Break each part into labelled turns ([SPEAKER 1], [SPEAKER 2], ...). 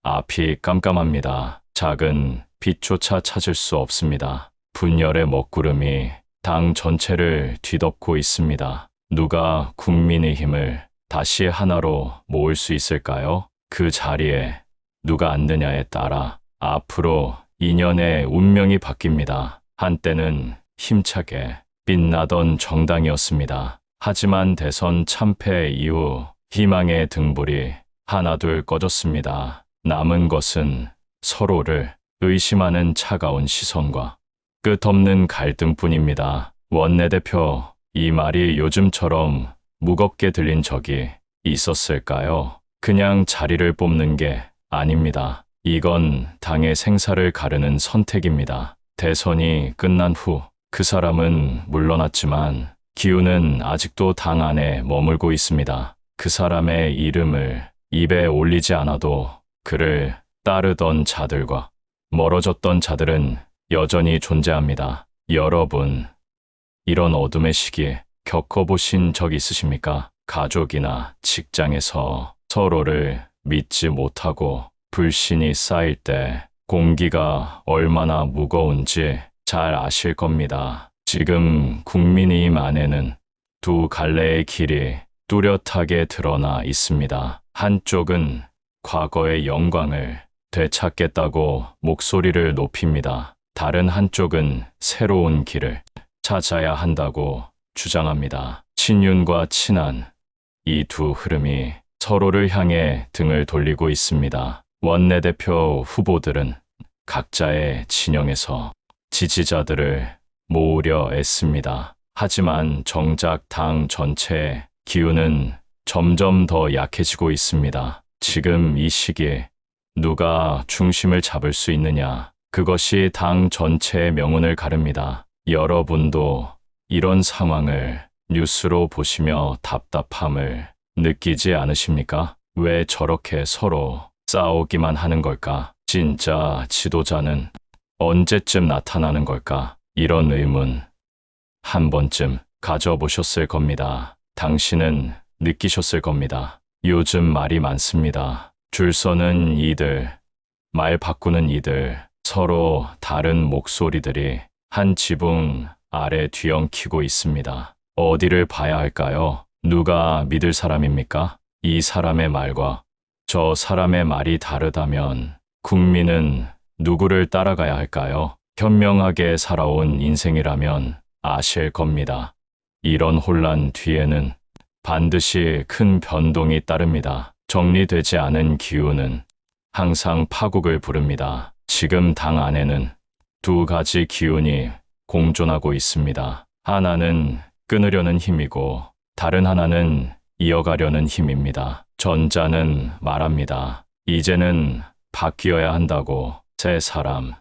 [SPEAKER 1] 앞이 깜깜합니다. 작은 빛조차 찾을 수 없습니다. 분열의 먹구름이 당 전체를 뒤덮고 있습니다. 누가 국민의힘을 다시 하나로 모을 수 있을까요? 그 자리에 누가 앉느냐에 따라 앞으로 2년의 운명이 바뀝니다. 한때는 힘차게 빛나던 정당이었습니다. 하지만 대선 참패 이후 희망의 등불이 하나둘 꺼졌습니다. 남은 것은 서로를 의심하는 차가운 시선과 끝없는 갈등뿐입니다. 원내대표, 이 말이 요즘처럼 무겁게 들린 적이 있었을까요? 그냥 자리를 뽑는 게 아닙니다. 이건 당의 생사를 가르는 선택입니다. 대선이 끝난 후 그 사람은 물러났지만 기운은 아직도 당 안에 머물고 있습니다. 그 사람의 이름을 입에 올리지 않아도 그를 따르던 자들과 멀어졌던 자들은 여전히 존재합니다. 여러분, 이런 어둠의 시기에 겪어보신 적 있으십니까? 가족이나 직장에서 서로를 믿지 못하고 불신이 쌓일 때 공기가 얼마나 무거운지 잘 아실 겁니다. 지금 국민의힘 안에는 두 갈래의 길이 뚜렷하게 드러나 있습니다. 한쪽은 과거의 영광을 되찾겠다고 목소리를 높입니다. 다른 한쪽은 새로운 길을 찾아야 한다고 주장합니다. 친윤과 친한 이 두 흐름이 서로를 향해 등을 돌리고 있습니다. 원내대표 후보들은 각자의 진영에서 지지자들을 모으려 애씁니다. 하지만 정작 당 전체의 기운은 점점 더 약해지고 있습니다. 지금 이 시기에 누가 중심을 잡을 수 있느냐, 그것이 당 전체의 명운을 가릅니다. 여러분도 이런 상황을 뉴스로 보시며 답답함을 느끼지 않으십니까? 왜 저렇게 서로 싸우기만 하는 걸까? 진짜 지도자는 언제쯤 나타나는 걸까? 이런 의문 한 번쯤 가져보셨을 겁니다. 당신은 느끼셨을 겁니다. 요즘 말이 많습니다. 줄 서는 이들, 말 바꾸는 이들, 서로 다른 목소리들이 한 지붕 아래 뒤엉키고 있습니다. 어디를 봐야 할까요? 누가 믿을 사람입니까? 이 사람의 말과 저 사람의 말이 다르다면 국민은 누구를 따라가야 할까요? 현명하게 살아온 인생이라면 아실 겁니다. 이런 혼란 뒤에는 반드시 큰 변동이 따릅니다. 정리되지 않은 기운은 항상 파국을 부릅니다. 지금 당 안에는 두 가지 기운이 공존하고 있습니다. 하나는 끊으려는 힘이고 다른 하나는 이어가려는 힘입니다. 전자는 말합니다. 이제는 바뀌어야 한다고, 새 사람,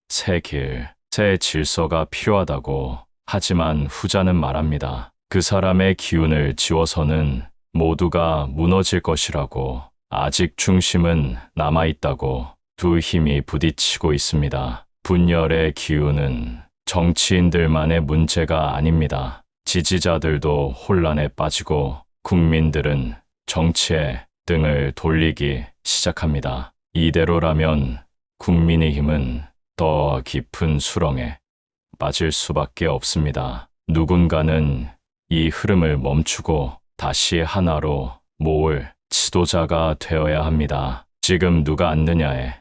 [SPEAKER 1] 새 길, 새 질서가 필요하다고. 하지만 후자는 말합니다. 그 사람의 기운을 지워서는 모두가 무너질 것이라고. 아직 중심은 남아있다고. 두 힘이 부딪히고 있습니다. 분열의 기운은 정치인들만의 문제가 아닙니다. 지지자들도 혼란에 빠지고 국민들은 정치에 등을 돌리기 시작합니다. 이대로라면 국민의힘은 더 깊은 수렁에 빠질 수밖에 없습니다. 누군가는 이 흐름을 멈추고 다시 하나로 모을 지도자가 되어야 합니다. 지금 누가 앉느냐에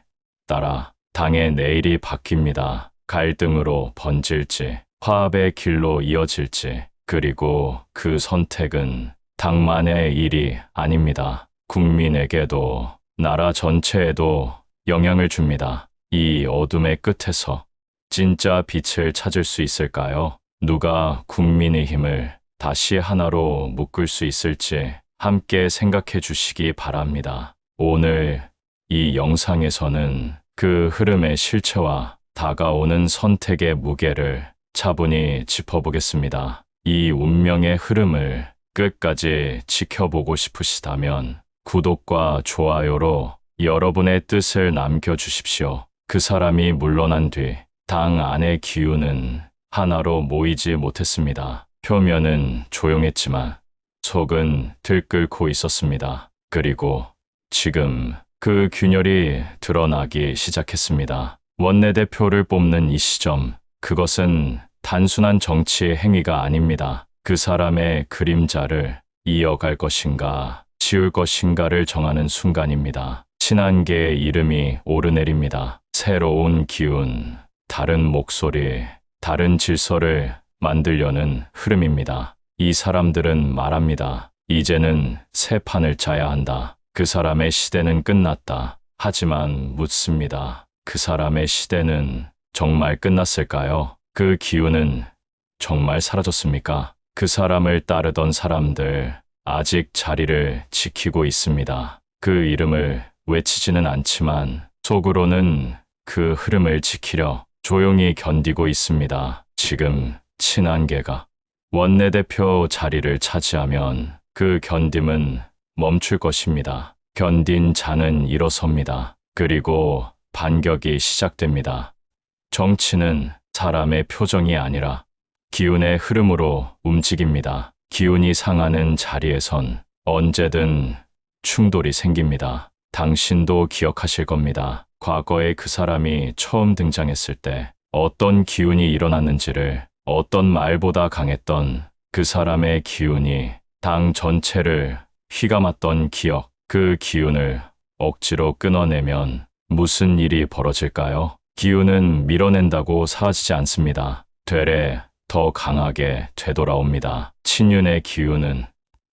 [SPEAKER 1] 따라 당의 내일이 바뀝니다. 갈등으로 번질지, 화합의 길로 이어질지, 그리고 그 선택은 당만의 일이 아닙니다. 국민에게도, 나라 전체에도 영향을 줍니다. 이 어둠의 끝에서 진짜 빛을 찾을 수 있을까요? 누가 국민의힘을 다시 하나로 묶을 수 있을지 함께 생각해 주시기 바랍니다. 오늘 이 영상에서는 그 흐름의 실체와 다가오는 선택의 무게를 차분히 짚어보겠습니다. 이 운명의 흐름을 끝까지 지켜보고 싶으시다면 구독과 좋아요로 여러분의 뜻을 남겨주십시오. 그 사람이 물러난 뒤 당 안의 기운은 하나로 모이지 못했습니다. 표면은 조용했지만 속은 들끓고 있었습니다. 그리고 지금 그 균열이 드러나기 시작했습니다. 원내대표를 뽑는 이 시점, 그것은 단순한 정치의 행위가 아닙니다. 그 사람의 그림자를 이어갈 것인가, 지울 것인가를 정하는 순간입니다. 친한계의 이름이 오르내립니다. 새로운 기운, 다른 목소리, 다른 질서를 만들려는 흐름입니다. 이 사람들은 말합니다. 이제는 새 판을 짜야 한다. 그 사람의 시대는 끝났다. 하지만 묻습니다. 그 사람의 시대는 정말 끝났을까요? 그 기운은 정말 사라졌습니까? 그 사람을 따르던 사람들 아직 자리를 지키고 있습니다. 그 이름을 외치지는 않지만 속으로는 그 흐름을 지키려 조용히 견디고 있습니다. 지금 친한계가 원내대표 자리를 차지하면 그 견딤은 멈출 것입니다. 견딘 자는 일어섭니다. 그리고 반격이 시작됩니다. 정치는 사람의 표정이 아니라 기운의 흐름으로 움직입니다. 기운이 상하는 자리에선 언제든 충돌이 생깁니다. 당신도 기억하실 겁니다. 과거에 그 사람이 처음 등장했을 때 어떤 기운이 일어났는지를, 어떤 말보다 강했던 그 사람의 기운이 당 전체를 휘감았던 기억, 그 기운을 억지로 끊어내면 무슨 일이 벌어질까요? 기운은 밀어낸다고 사라지지 않습니다. 되레 더 강하게 되돌아옵니다. 친윤의 기운은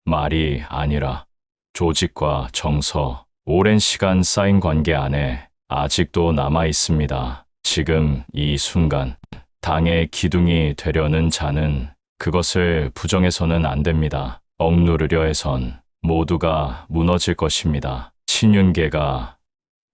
[SPEAKER 1] 말이 아니라 조직과 정서, 오랜 시간 쌓인 관계 안에 아직도 남아 있습니다. 지금 이 순간, 당의 기둥이 되려는 자는 그것을 부정해서는 안 됩니다. 억누르려 해선 모두가 무너질 것입니다. 친윤계가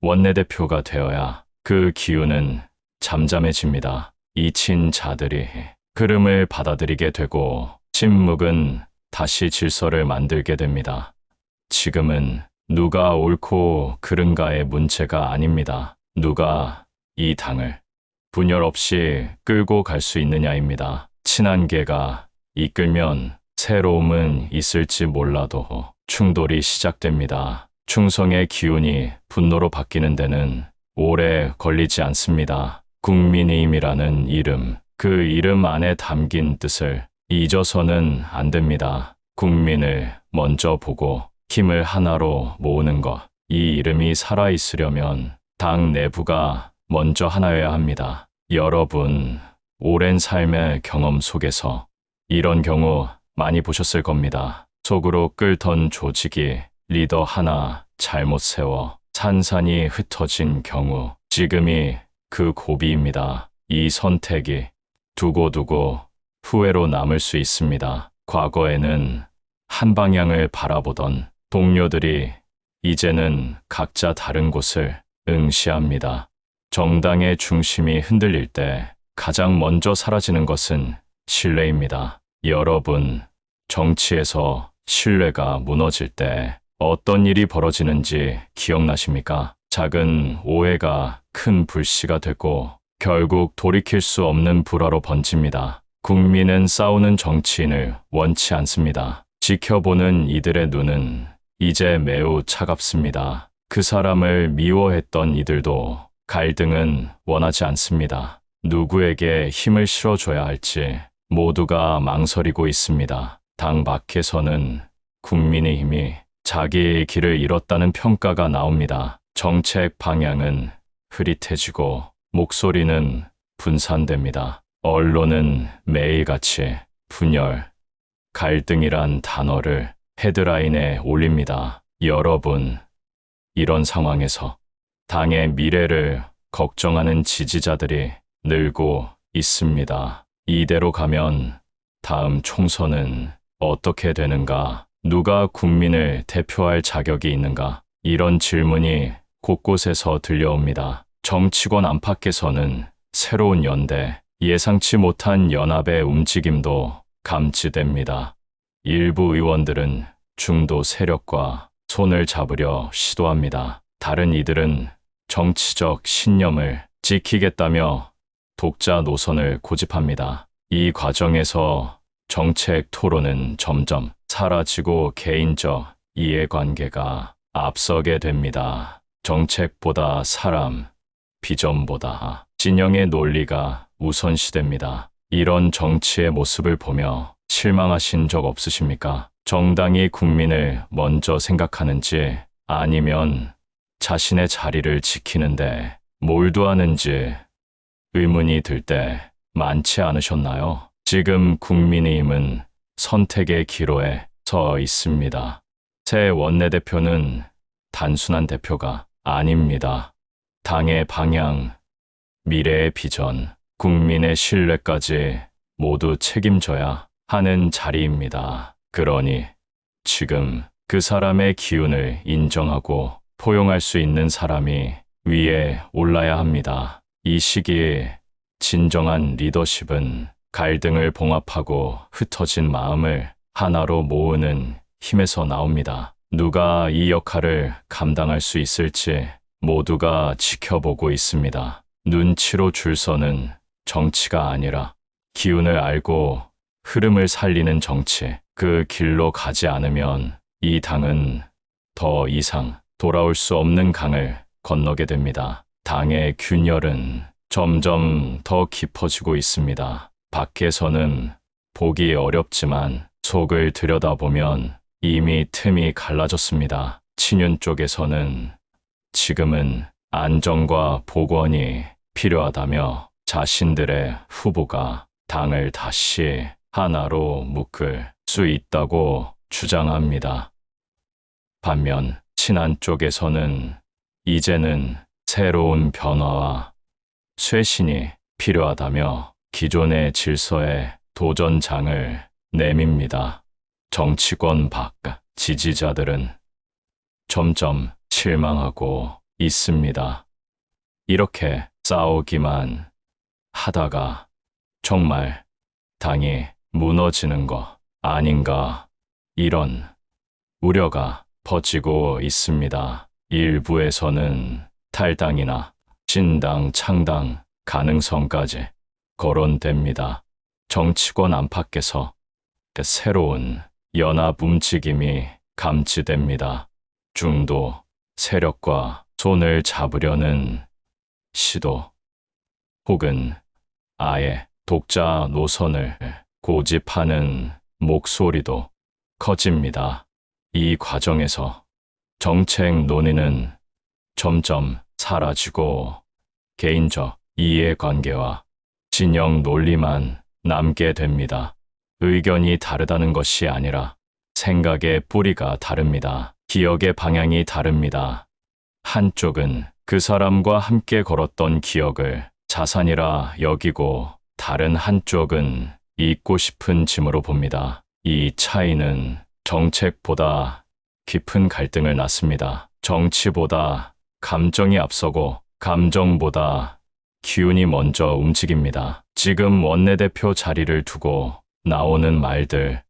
[SPEAKER 1] 원내대표가 되어야 그 기운은 잠잠해집니다. 잊힌 자들이 흐름을 받아들이게 되고 침묵은 다시 질서를 만들게 됩니다. 지금은 누가 옳고 그른가의 문제가 아닙니다. 누가 이 당을 분열 없이 끌고 갈 수 있느냐입니다. 친한계가 이끌면 새로움은 있을지 몰라도 충돌이 시작됩니다. 충성의 기운이 분노로 바뀌는 데는 오래 걸리지 않습니다. 국민의힘이라는 이름, 그 이름 안에 담긴 뜻을 잊어서는 안 됩니다. 국민을 먼저 보고 힘을 하나로 모으는 것. 이 이름이 살아있으려면 당 내부가 먼저 하나여야 합니다. 여러분, 오랜 삶의 경험 속에서 이런 경우 많이 보셨을 겁니다. 속으로 끓던 조직이 리더 하나 잘못 세워 산산이 흩어진 경우, 지금이 그 고비입니다. 이 선택이 두고두고 후회로 남을 수 있습니다. 과거에는 한 방향을 바라보던 동료들이 이제는 각자 다른 곳을 응시합니다. 정당의 중심이 흔들릴 때 가장 먼저 사라지는 것은 신뢰입니다. 여러분, 정치에서 신뢰가 무너질 때 어떤 일이 벌어지는지 기억나십니까? 작은 오해가 큰 불씨가 되고 결국 돌이킬 수 없는 불화로 번집니다. 국민은 싸우는 정치인을 원치 않습니다. 지켜보는 이들의 눈은 이제 매우 차갑습니다. 그 사람을 미워했던 이들도 갈등은 원하지 않습니다. 누구에게 힘을 실어줘야 할지 모두가 망설이고 있습니다. 당 밖에서는 국민의힘이 자기의 길을 잃었다는 평가가 나옵니다. 정책 방향은 흐릿해지고 목소리는 분산됩니다. 언론은 매일같이 분열, 갈등이란 단어를 헤드라인에 올립니다. 여러분, 이런 상황에서 당의 미래를 걱정하는 지지자들이 늘고 있습니다. 이대로 가면 다음 총선은 어떻게 되는가? 누가 국민을 대표할 자격이 있는가? 이런 질문이 곳곳에서 들려옵니다. 정치권 안팎에서는 새로운 연대, 예상치 못한 연합의 움직임도 감지됩니다. 일부 의원들은 중도 세력과 손을 잡으려 시도합니다. 다른 이들은 정치적 신념을 지키겠다며 독자 노선을 고집합니다. 이 과정에서 정책 토론은 점점 사라지고 개인적 이해관계가 앞서게 됩니다. 정책보다 사람, 비전보다 진영의 논리가 우선시됩니다. 이런 정치의 모습을 보며 실망하신 적 없으십니까? 정당이 국민을 먼저 생각하는지 아니면 자신의 자리를 지키는데 몰두하는지 의문이 들 때 많지 않으셨나요? 지금 국민의힘은 선택의 기로에 서 있습니다. 새 원내대표는 단순한 대표가 아닙니다. 당의 방향, 미래의 비전, 국민의 신뢰까지 모두 책임져야 하는 자리입니다. 그러니 지금 그 사람의 기운을 인정하고 포용할 수 있는 사람이 위에 올라야 합니다. 이 시기에 진정한 리더십은 갈등을 봉합하고 흩어진 마음을 하나로 모으는 힘에서 나옵니다. 누가 이 역할을 감당할 수 있을지 모두가 지켜보고 있습니다. 눈치로 줄 서는 정치가 아니라 기운을 알고 흐름을 살리는 정치. 그 길로 가지 않으면 이 당은 더 이상 돌아올 수 없는 강을 건너게 됩니다. 당의 균열은 점점 더 깊어지고 있습니다. 밖에서는 보기 어렵지만 속을 들여다보면 이미 틈이 갈라졌습니다. 친윤 쪽에서는 지금은 안정과 복원이 필요하다며 자신들의 후보가 당을 다시 하나로 묶을 수 있다고 주장합니다. 반면 친한 쪽에서는 이제는 새로운 변화와 쇄신이 필요하다며 기존의 질서에 도전장을 내밉니다. 정치권 밖 지지자들은 점점 실망하고 있습니다. 이렇게 싸우기만 하다가 정말 당이 무너지는 거 아닌가, 이런 우려가 퍼지고 있습니다. 일부에서는 탈당이나 신당 창당 가능성까지 거론됩니다. 정치권 안팎에서 새로운 연합 움직임이 감지됩니다. 중도 세력과 손을 잡으려는 시도, 혹은 아예 독자 노선을 고집하는 목소리도 커집니다. 이 과정에서 정책 논의는 점점 사라지고 개인적 이해관계와 진영 논리만 남게 됩니다. 의견이 다르다는 것이 아니라 생각의 뿌리가 다릅니다. 기억의 방향이 다릅니다. 한쪽은 그 사람과 함께 걸었던 기억을 자산이라 여기고 다른 한쪽은 잊고 싶은 짐으로 봅니다. 이 차이는 정책보다 깊은 갈등을 낳습니다. 정치보다 감정이 앞서고 감정보다 기운이 먼저 움직입니다. 지금 원내대표 자리를 두고 나오는 말들,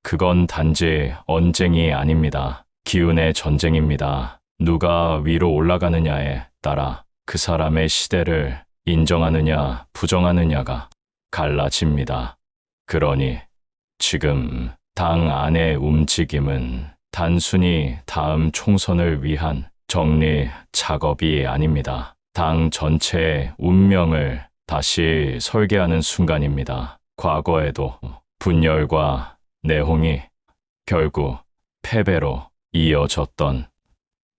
[SPEAKER 1] 그건 단지 언쟁이 아닙니다. 기운의 전쟁입니다. 누가 위로 올라가느냐에 따라 그 사람의 시대를 인정하느냐 부정하느냐가 갈라집니다. 그러니 지금 당 안의 움직임은 단순히 다음 총선을 위한 정리 작업이 아닙니다. 당 전체의 운명을 다시 설계하는 순간입니다. 과거에도 분열과 내홍이 결국 패배로 이어졌던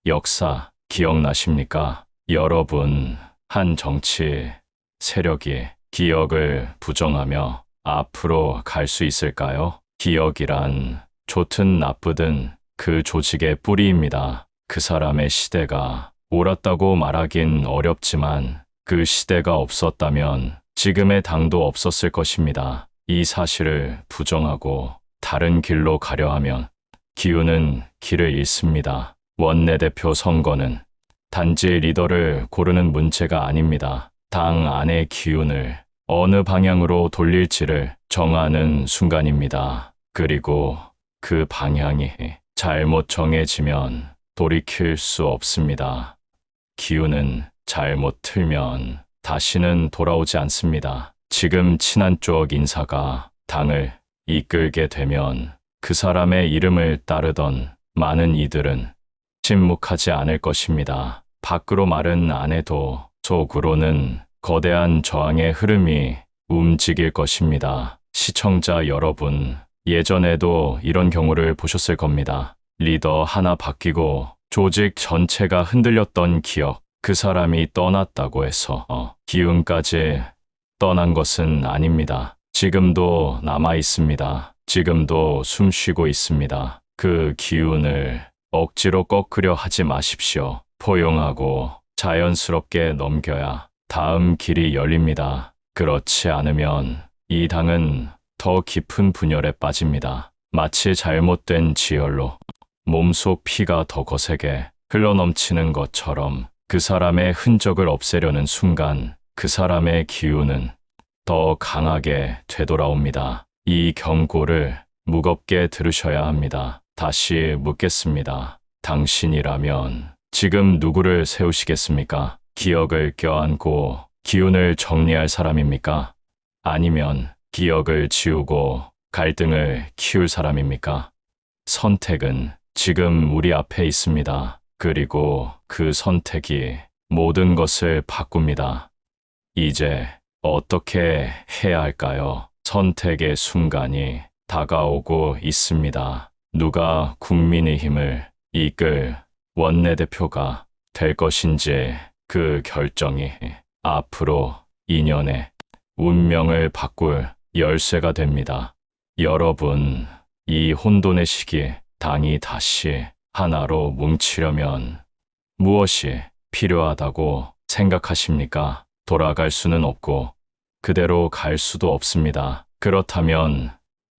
[SPEAKER 1] 역사 기억나십니까? 여러분, 한 정치 세력이 기억을 부정하며 앞으로 갈 수 있을까요? 기억이란 좋든 나쁘든 그 조직의 뿌리입니다. 그 사람의 시대가 옳았다고 말하긴 어렵지만 그 시대가 없었다면 지금의 당도 없었을 것입니다. 이 사실을 부정하고 다른 길로 가려 하면 기운은 길을 잃습니다. 원내대표 선거는 단지 리더를 고르는 문제가 아닙니다. 당 안의 기운을 어느 방향으로 돌릴지를 정하는 순간입니다. 그리고 그 방향이 잘못 정해지면 돌이킬 수 없습니다. 기운은 잘못 틀면 다시는 돌아오지 않습니다. 지금 친한 쪽 인사가 당을 이끌게 되면 그 사람의 이름을 따르던 많은 이들은 침묵하지 않을 것입니다. 밖으로 말은 안 해도 속으로는 거대한 저항의 흐름이 움직일 것입니다. 시청자 여러분, 예전에도 이런 경우를 보셨을 겁니다. 리더 하나 바뀌고 조직 전체가 흔들렸던 기억, 그 사람이 떠났다고 해서 기운까지 떠난 것은 아닙니다. 지금도 남아 있습니다. 지금도 숨 쉬고 있습니다. 그 기운을 억지로 꺾으려 하지 마십시오. 포용하고 자연스럽게 넘겨야 다음 길이 열립니다. 그렇지 않으면 이 당은 더 깊은 분열에 빠집니다. 마치 잘못된 지혈로 몸속 피가 더 거세게 흘러넘치는 것처럼 그 사람의 흔적을 없애려는 순간 그 사람의 기운은 더 강하게 되돌아옵니다. 이 경고를 무겁게 들으셔야 합니다. 다시 묻겠습니다. 당신이라면 지금 누구를 세우시겠습니까? 기억을 껴안고 기운을 정리할 사람입니까? 아니면 기억을 지우고 갈등을 키울 사람입니까? 선택은 지금 우리 앞에 있습니다. 그리고 그 선택이 모든 것을 바꿉니다. 이제 어떻게 해야 할까요? 선택의 순간이 다가오고 있습니다. 누가 국민의힘을 이끌 원내대표가 될 것인지 그 결정이 앞으로 2년의 운명을 바꿀 열쇠가 됩니다. 여러분, 이 혼돈의 시기에 당이 다시 하나로 뭉치려면 무엇이 필요하다고 생각하십니까? 돌아갈 수는 없고 그대로 갈 수도 없습니다. 그렇다면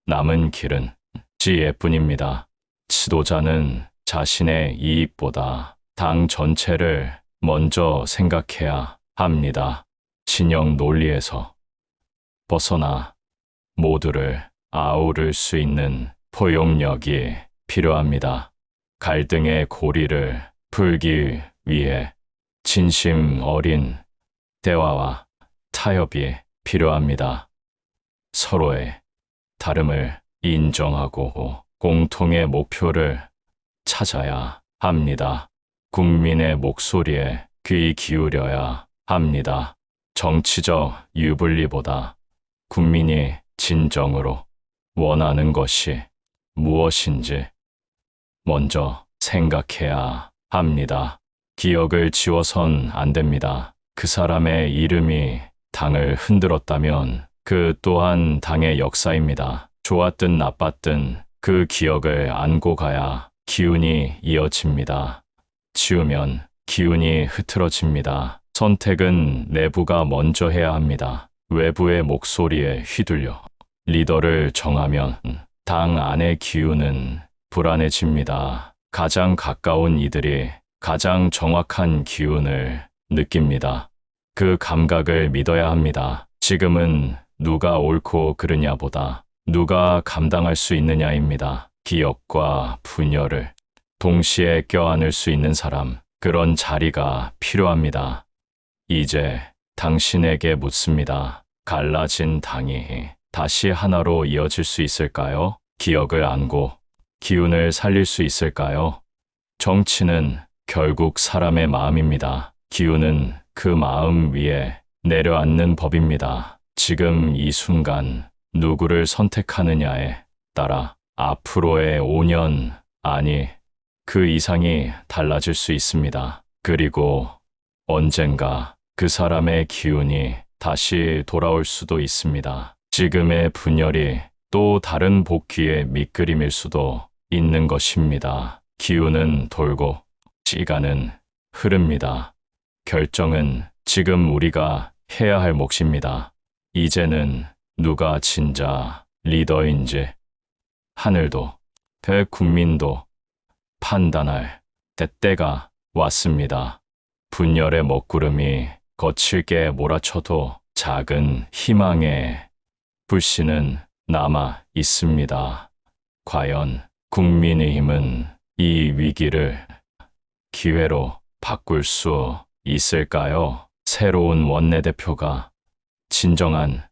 [SPEAKER 1] 남은 길은 지혜뿐입니다. 지도자는 자신의 이익보다 당 전체를 먼저 생각해야 합니다. 진영 논리에서 벗어나 모두를 아우를 수 있는 포용력이 필요합니다. 갈등의 고리를 풀기 위해 진심 어린 대화와 타협이 필요합니다. 서로의 다름을 인정하고 공통의 목표를 찾아야 합니다. 국민의 목소리에 귀 기울여야 합니다. 정치적 유불리보다 국민이 진정으로 원하는 것이 무엇인지 먼저 생각해야 합니다. 기억을 지워선 안 됩니다. 그 사람의 이름이 당을 흔들었다면 그 또한 당의 역사입니다. 좋았든 나빴든 그 기억을 안고 가야 기운이 이어집니다. 지우면 기운이 흐트러집니다. 선택은 내부가 먼저 해야 합니다. 외부의 목소리에 휘둘려 리더를 정하면 당 안의 기운은 불안해집니다. 가장 가까운 이들이 가장 정확한 기운을 느낍니다. 그 감각을 믿어야 합니다. 지금은 누가 옳고 그르냐보다 누가 감당할 수 있느냐입니다. 기억과 분열을 동시에 껴안을 수 있는 사람, 그런 자리가 필요합니다. 이제 당신에게 묻습니다. 갈라진 당이 다시 하나로 이어질 수 있을까요? 기억을 안고 기운을 살릴 수 있을까요? 정치는 결국 사람의 마음입니다. 기운은 그 마음 위에 내려앉는 법입니다. 지금 이 순간 누구를 선택하느냐에 따라 앞으로의 5년, 아니 그 이상이 달라질 수 있습니다. 그리고 언젠가 그 사람의 기운이 다시 돌아올 수도 있습니다. 지금의 분열이 또 다른 복귀의 밑그림일 수도 있는 것입니다. 기운은 돌고 시간은 흐릅니다. 결정은 지금 우리가 해야 할 몫입니다. 이제는 누가 진짜 리더인지 하늘도 대국민도 판단할 때때가 왔습니다. 분열의 먹구름이 거칠게 몰아쳐도 작은 희망의 불씨는 남아 있습니다. 과연 국민의힘은 이 위기를 기회로 바꿀 수 있을까요? 새로운 원내대표가 진정한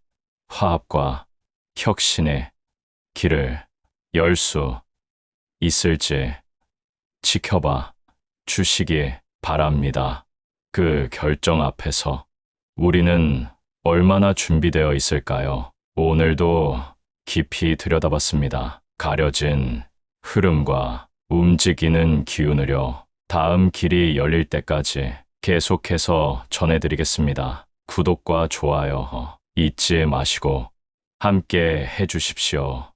[SPEAKER 1] 화합과 혁신의 길을 열 수 있을지 지켜봐 주시기 바랍니다. 바랍니다. 그 결정 앞에서 우리는 얼마나 준비되어 있을까요? 오늘도 깊이 들여다봤습니다. 가려진 흐름과 움직이는 기운으로 다음 길이 열릴 때까지 계속해서 전해드리겠습니다. 구독과 좋아요 잊지 마시고 함께 해주십시오.